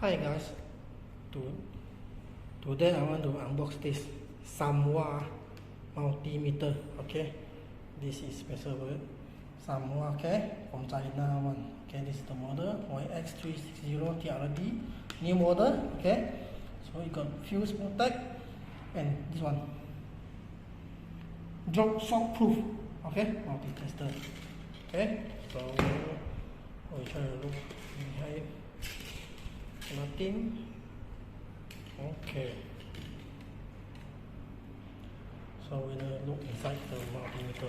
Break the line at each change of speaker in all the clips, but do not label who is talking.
Hi guys, today I want to unbox this Samwa multimeter. Okay, this is special word Samwa, okay, from China one. Okay, this is the model YX360 TRD, new model. Okay, so you got fuse protect and this one drop shock proof. Okay, multi-tester. Okay, so we try to look behind. Nothing. Okay, so we're gonna look inside the multimeter.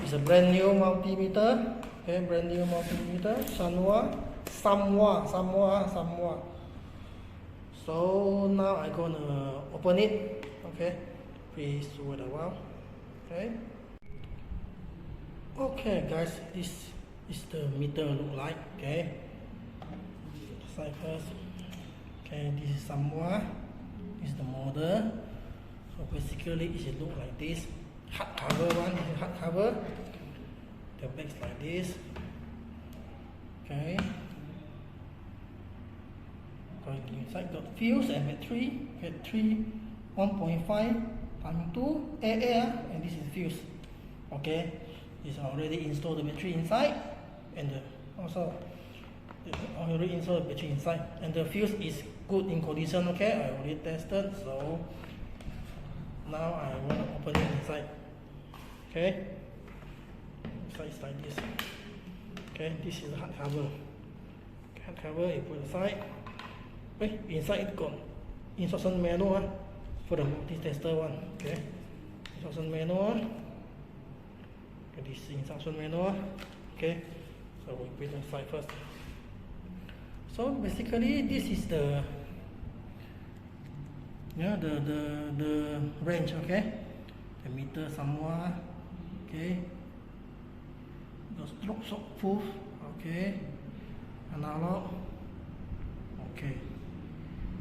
It's a brand new multimeter. Okay, brand new multimeter. Samwa. So now I'm gonna open it. Okay, please wait a while. Okay guys, this is the meter look like. Okay, first. Okay, this is Samwa. This is the model. So basically it should look like this. Hard cover one, this is hard cover. The back's like this. Okay. Going inside got fuse and battery. Battery 1.5 times 2 AA, and this is fuse. Okay. This already installed the battery inside, and also I already installed the battery inside, and the fuse is good in condition. Okay, I already tested, so now I want to open it inside. Okay, inside is like this. Okay, this is the hard cover. Hard cover you put aside. Okay, inside it got instruction manual for the multi-tester one. Okay, instruction manual. Okay, this is instruction manual. Okay, so we put it aside first. So basically this is the the range. Okay, the meter Samwa. Okay, the stroke shock proof. Okay, analog. Okay,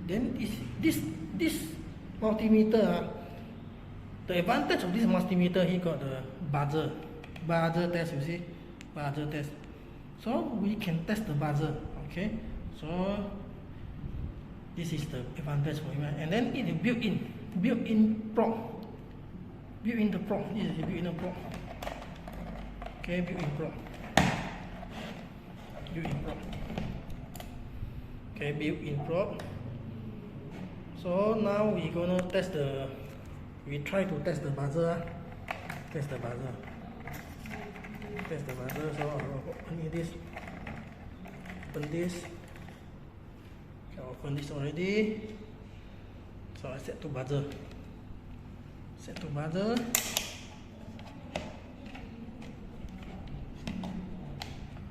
then this multimeter, the advantage of this multimeter, he got the buzzer test. You see, buzzer test, so we can test the buzzer. Okay, so this is the advantage for him, and then it is built-in probe. Built-in the probe. This is built-in probe. Okay, built-in probe. Okay, built-in probe. So now we gonna test the. We try to test the buzzer. Test the buzzer. So I'll open this. Open this. Okay, I open this already. So I set to buzzer.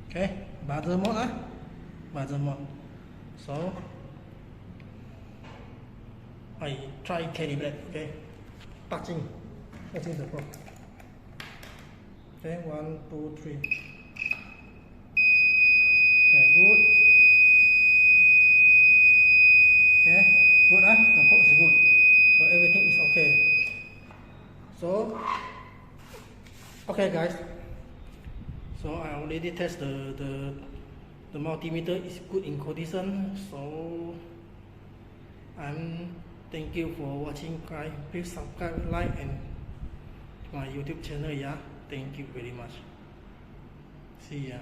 Okay, buzzer mode. So I try calibrate. Okay, touching the probe. Okay, 1, 2, 3. Okay, good. Okay, good. The probe is good. So everything is okay. So okay guys. So I already test the multimeter is good in condition. So thank you for watching, guys. Please subscribe, like, and my YouTube channel. Yeah, thank you very much. See ya.